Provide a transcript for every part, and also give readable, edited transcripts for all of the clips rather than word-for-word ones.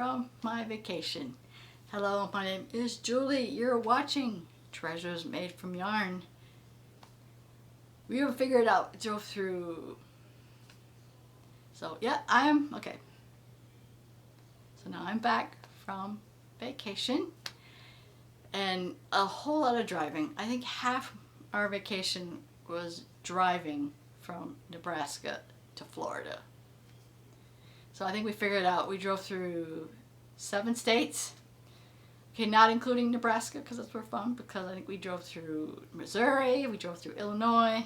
from my vacation. Hello, my name is Julie. You're watching Treasures Made from Yarn. We haven't figured it out. Drove through. So yeah, okay. So now I'm back from vacation and a whole lot of driving. I think half our vacation was driving from Nebraska to Florida. So I think we figured it out. We drove through 7 states. Okay, not including Nebraska because that's where we're from, because I think we drove through Missouri, we drove through Illinois,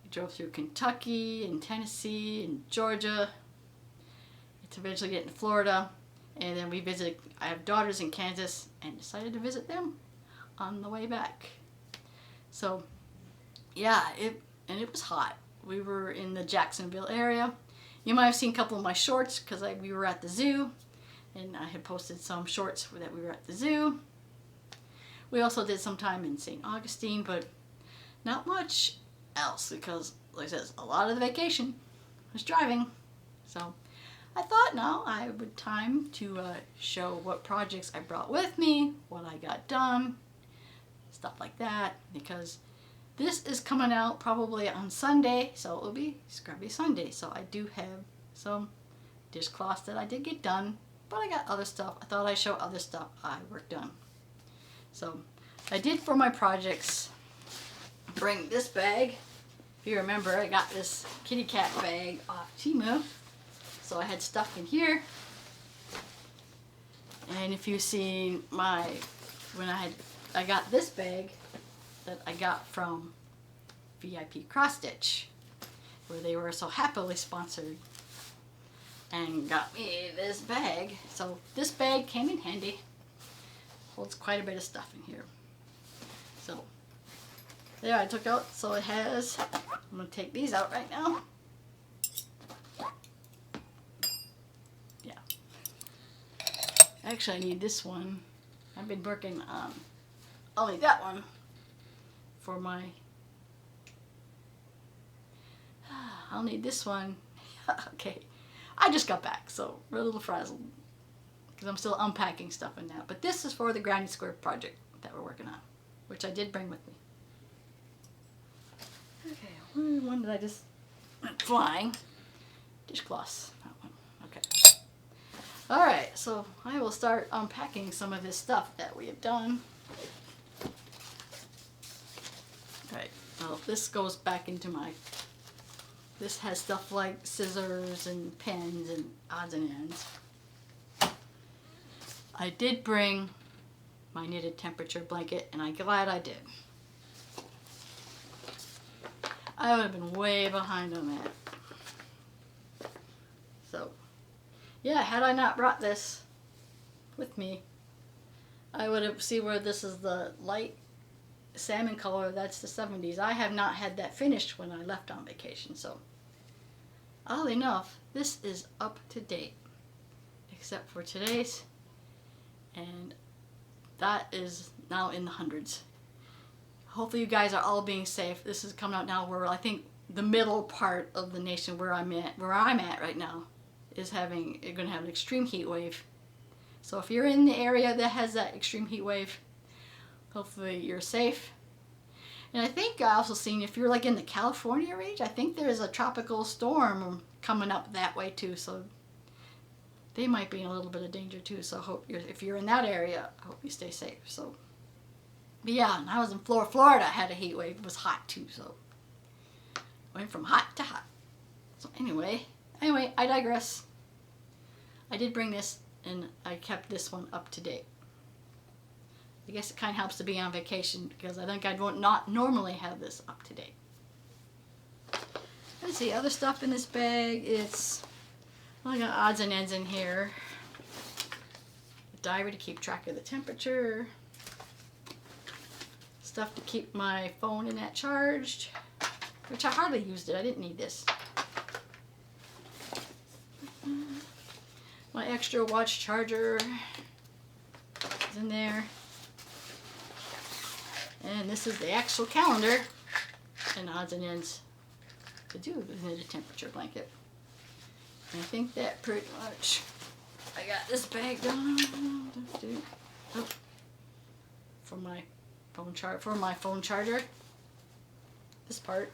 we drove through Kentucky and Tennessee and Georgia to eventually get into Florida. And then we visited, I have daughters in Kansas and decided to visit them on the way back. So yeah, it was hot. We were in the Jacksonville area. You might have seen a couple of my shorts because we were at the zoo, and I had posted some shorts that we were at the zoo. We also did some time in St. Augustine, but not much else because, like I said, a lot of the vacation was driving. So I thought now I would time to show what projects I brought with me, what I got done, stuff like that, because this is coming out probably on Sunday, so it'll be Scubby Sunday. So I do have some dishcloths that I did get done, but I got other stuff. I thought I'd show other stuff I worked on. So I did, for my projects, bring this bag. If you remember, I got this kitty cat bag off Temu. So I had stuff in here. And if you've seen when I got this bag that I got from VIP Cross Stitch, where they were so happily sponsored and got me this bag. So this bag came in handy. Holds quite a bit of stuff in here. So there, I took out, so it has, I'm going to take these out right now. Yeah. Actually, I need this one. I've been working on only that one for my, I'll need this one. Okay, I just got back, so we're a little frazzled because I'm still unpacking stuff in that. But this is for the Granny Square project that we're working on, which I did bring with me. Okay, one that I just went flying. Dishcloths, that one. Okay. Alright, so I will start unpacking some of this stuff that we have done. Right, well, this goes back into this has stuff like scissors and pens and odds and ends. I did bring my knitted temperature blanket, and I'm glad I did. I would have been way behind on that. So, yeah, had I not brought this with me, I would have, see where this is the light salmon color, that's the 70s. I have not had that finished when I left on vacation, so oddly enough, this is up to date, except for today's, and that is now in the hundreds. Hopefully you guys are all being safe. This is coming out now where I think the middle part of the nation where I'm at right now is going to have an extreme heat wave. So if you're in the area that has that extreme heat wave, hopefully you're safe. And I think I also seen, if you're like in the California range, I think there's a tropical storm coming up that way too. So they might be in a little bit of danger too. So if you're in that area, I hope you stay safe. So, but yeah, and I was in Florida. I had a heat wave. It was hot too. So went from hot to hot. So anyway, I digress. I did bring this, and I kept this one up to date. I guess it kind of helps to be on vacation because I think I would not normally have this up to date. Let's see, other stuff in this bag. I got odds and ends in here. A diary to keep track of the temperature. Stuff to keep my phone in that charged, which I hardly used it. I didn't need this. My extra watch charger is in there. And this is the actual calendar and odds and ends to do the knitted temperature blanket. And I think that pretty much I got this bag done. Oh, for my phone charger. This part.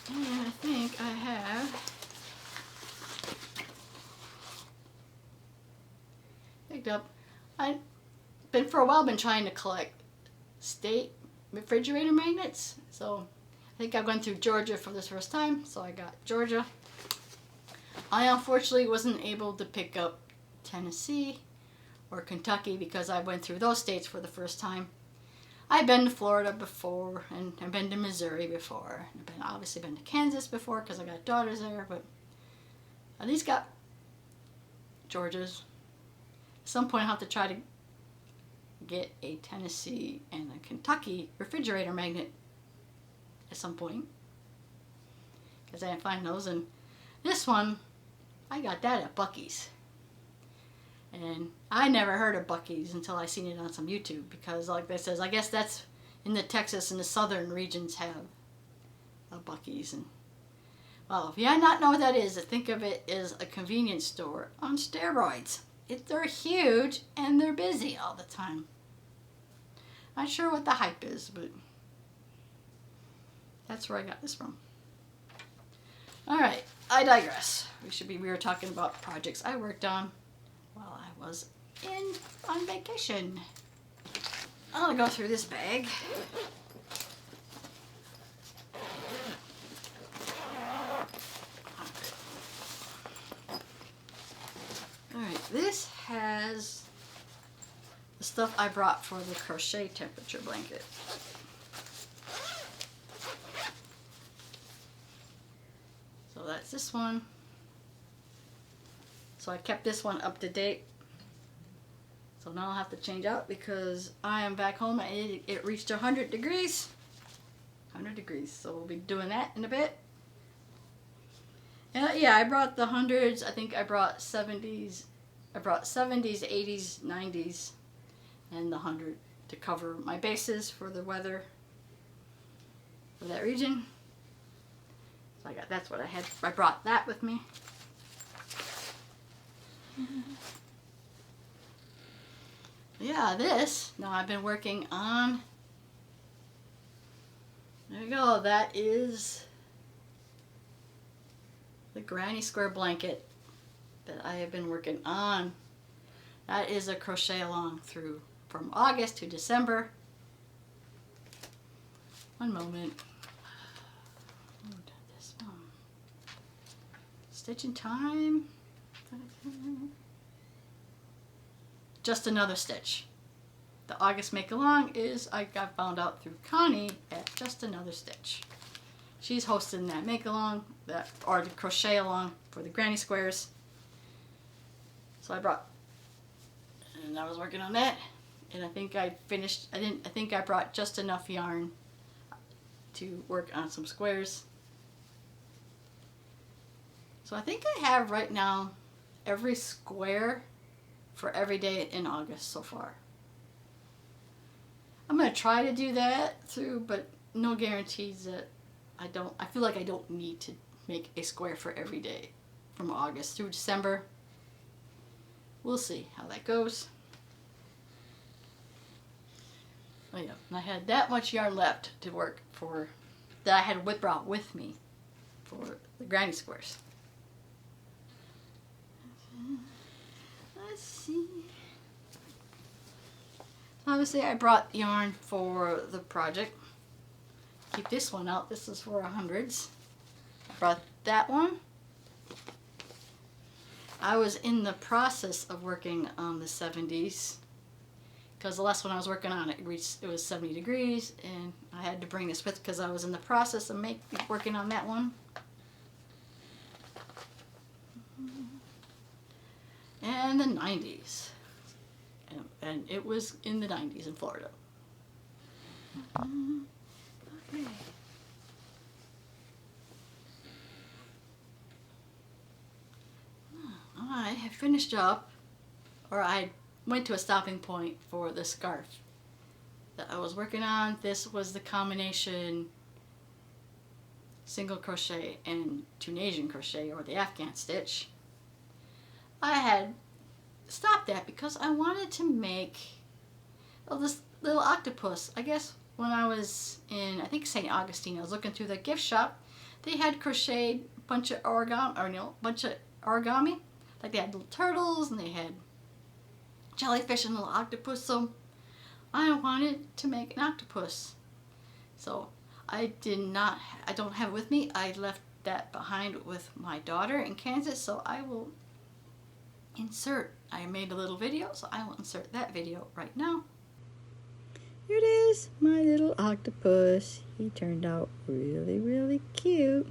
And I think I have picked up. I've been for a while been trying to collect state refrigerator magnets. So I think I've gone through Georgia for this first time. So I got Georgia. I unfortunately wasn't able to pick up Tennessee or Kentucky because I went through those states for the first time. I've been to Florida before, and I've been to Missouri before. I've obviously been to Kansas before because I got daughters there, but at least got Georgia's. At some point I'll have to try to get a Tennessee and a Kentucky refrigerator magnet at some point because I didn't find those. And this one, I got that at Bucky's. And I never heard of Bucky's until I seen it on some YouTube because like that says, I guess that's in the Texas and the southern regions have a Bucky's. And well, if you not know what that is, think of it as a convenience store on steroids. They're huge and they're busy all the time. Not sure what the hype is, but that's where I got this from. Alright, I digress. We were talking about projects I worked on while I was on vacation. I'll go through this bag. Alright, this has the stuff I brought for the crochet temperature blanket. So that's this one. So I kept this one up to date. So now I'll have to change out because I am back home and it reached 100 degrees. 100 degrees. So we'll be doing that in a bit. And yeah, I brought the hundreds. I think I brought 70s. I brought 70s, 80s, 90s, and the 100 to cover my bases for the weather for that region. So that's what I had. I brought that with me. Yeah, this, now I've been working on, there you go, that is the granny square blanket that I have been working on. That is a crochet along through from August to December. One moment. This one. Stitching time. Just another stitch. The August make along is I got found out through Connie at Just Another Stitch. She's hosting that make along, or the crochet along for the granny squares. So I brought, and I was working on that, and I think I finished. I think I brought just enough yarn to work on some squares. So I think I have right now every square for every day in August so far. I'm going to try to do that through, but no guarantees that I feel like I don't need to make a square for every day from August through December. We'll see how that goes. Oh yeah, and I had that much yarn left to work for, that I had brought with me for the granny squares. Let's see. Obviously I brought yarn for the project. Keep this one out. This is for 100s. I brought that one. I was in the process of working on the 70s because the last one I was working on it was 70 degrees and I had to bring this with because I was in the process of working on that one. And the 90s. And it was in the 90s in Florida. Okay. I have finished up, or I went to a stopping point for the scarf that I was working on. This was the combination single crochet and Tunisian crochet, or the Afghan stitch. I had stopped that because I wanted to make this little octopus. I guess when I was in, I think, St. Augustine, I was looking through the gift shop. They had crocheted a bunch of origami, like they had little turtles and they had jellyfish and little octopus. So I wanted to make an octopus. So I don't have it with me. I left that behind with my daughter in Kansas, so I will I made a little video, so I will insert that video right now. Here it is, my little octopus. He turned out really, really cute.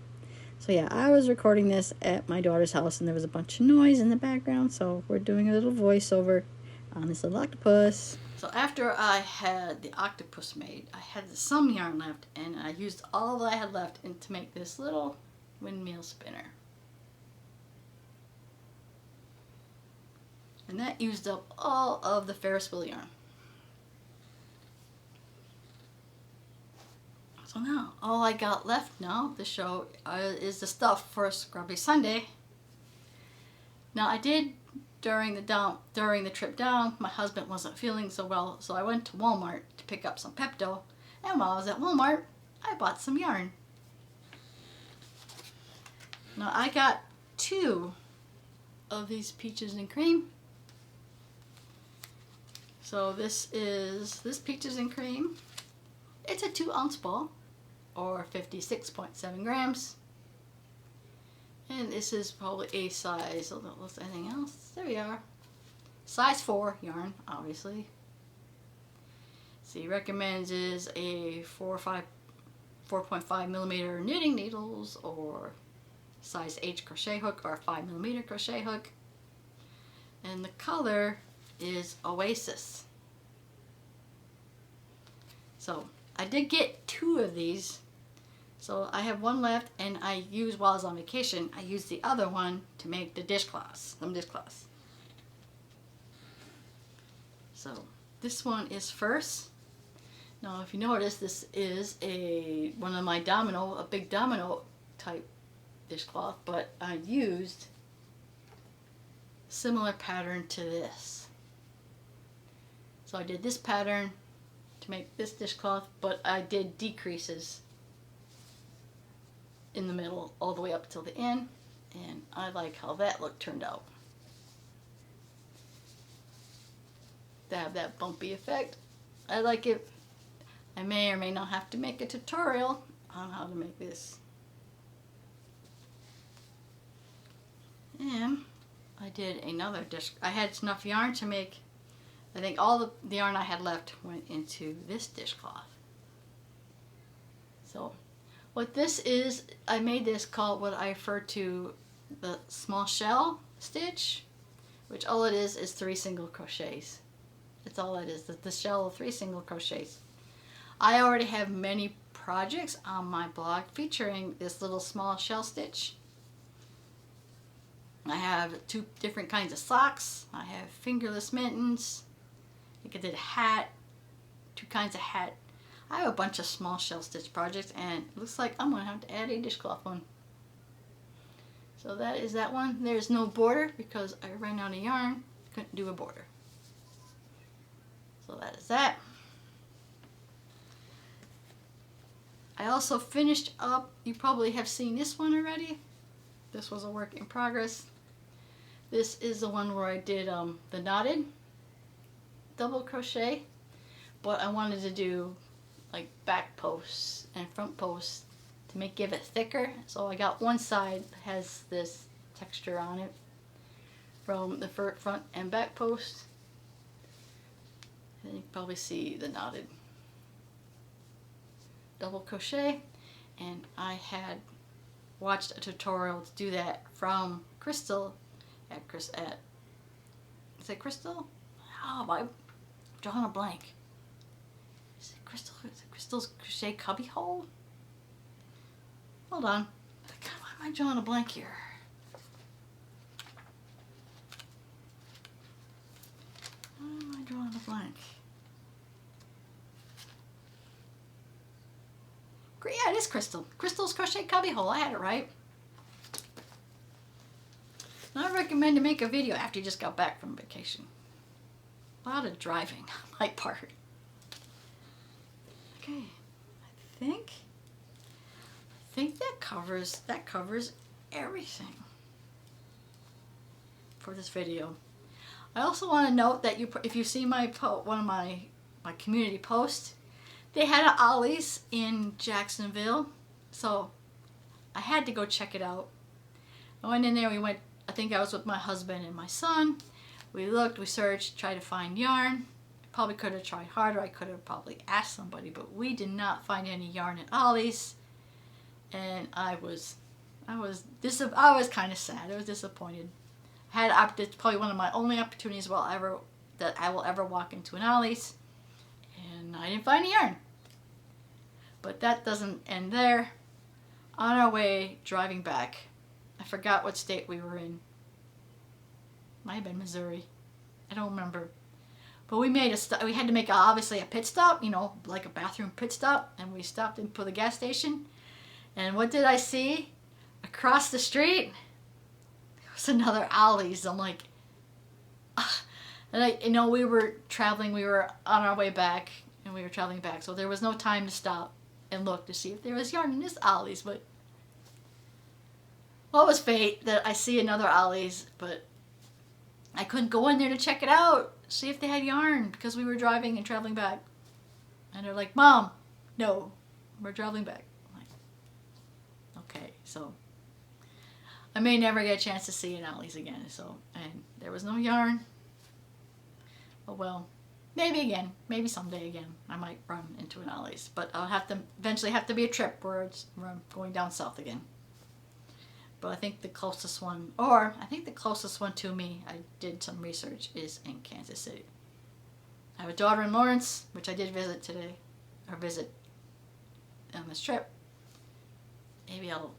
So yeah, I was recording this at my daughter's house and there was a bunch of noise in the background, so we're doing a little voiceover on this little octopus. So after I had the octopus made, I had some yarn left and I used all that I had left to make this little windmill spinner. And that used up all of the Ferris wheel yarn. So now, all I got left now to show is the stuff for Scubby Sunday. Now I did, during the trip down, my husband wasn't feeling so well, so I went to Walmart to pick up some Pepto. And while I was at Walmart, I bought some yarn. Now I got 2 of these peaches and cream. So this peaches and cream. It's a 2-ounce ball, or 56.7 grams. And this is probably a size, what's anything else? There we are. Size 4 yarn, obviously. So he recommends is a 4.5 millimeter knitting needles, or size H crochet hook, or a 5 millimeter crochet hook. And the color is Oasis. So I did get 2 of these, so I have 1 left, and while I was on vacation, I used the other one to make the dishcloths, some dishcloths. So this one is first. Now if you notice, this is one of my a big domino type dishcloth, but I used similar pattern to this. So I did this pattern to make this dishcloth, but I did decreases in the middle all the way up till the end, and I like how that look turned out. To have that bumpy effect. I like it. I may or may not have to make a tutorial on how to make this. And I did another I had enough yarn to make, I think all the yarn I had left went into this dishcloth. So what this is, I made this called what I refer to the small shell stitch, which all it is 3 single crochets. That's all it is, the shell of 3 single crochets. I already have many projects on my blog featuring this little small shell stitch. I have 2 different kinds of socks. I have fingerless mittens. I think I did a hat, 2 kinds of hat. I have a bunch of small shell stitch projects, and it looks like I'm going to have to add a dishcloth one. So that is that one. There's no border because I ran out of yarn. Couldn't do a border. So that is that. I also finished up, you probably have seen this one already. This was a work in progress. This is the one where I did the knotted double crochet, but I wanted to do like back posts and front posts to give it thicker. So I got one side that has this texture on it from the front and back post. And you can probably see the knotted double crochet, and I had watched a tutorial to do that from Crystal is it Crystal? Oh, I'm drawing a blank. Is it Crystal? Is it Crystal's Crochet Cubby Hole? Hold on. Why am I drawing a blank here? Why am I drawing a blank? Yeah, it is Crystal. Crystal's Crochet Cubby Hole. I had it right. I recommend to make a video after you just got back from vacation. A lot of driving on my part. Okay, I think that covers everything for this video. I also want to note that if you see my one of my community posts, they had an Alie's in Jacksonville, so I had to go check it out. I went in there. We went. I think I was with my husband and my son. We looked, we searched, tried to find yarn. I probably could have tried harder. I could have probably asked somebody, but we did not find any yarn at Alie's, and I was kind of sad. I was disappointed. It's probably one of my only opportunities that I will ever walk into an Alie's, and I didn't find any yarn. But that doesn't end there. On our way driving back, I forgot what state we were in. Might have been Missouri. I don't remember. But we had to make obviously a pit stop, you know, like a bathroom pit stop, and we stopped in for the gas station. And what did I see? Across the street, there was another Alie's. I'm like, ugh. And we were traveling, we were on our way back, and we were traveling back, so there was no time to stop and look to see if there was yarn in this Alie's. But what was fate that I see another Alie's, but I couldn't go in there to check it out, see if they had yarn, because we were driving and traveling back. And they're like, Mom, no, we're traveling back. I'm like, okay, so I may never get a chance to see an Alie's again. So, and there was no yarn. Oh well, maybe again, maybe someday again, I might run into an Alie's. But I'll eventually have to be a trip where I'm going down south again. But I think the closest one to me, I did some research, is in Kansas City. I have a daughter in Lawrence, which I did visit on this trip. Maybe I'll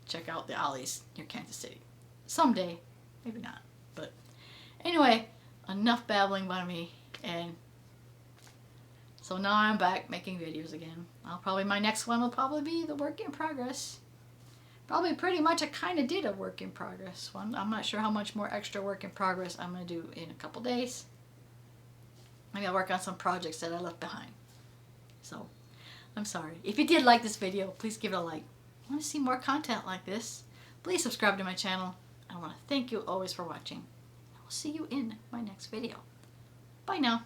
check out the Alie's near Kansas City. Someday, maybe not. But anyway, enough babbling by me. And so now I'm back making videos again. My next one will probably be the work in progress. Probably pretty much I kind of did a work in progress one. I'm not sure how much more extra work in progress I'm going to do in a couple days. Maybe I'll work on some projects that I left behind. So, I'm sorry. If you did like this video, please give it a like. I want to see more content like this. Please subscribe to my channel. I want to thank you always for watching. I will see you in my next video. Bye now.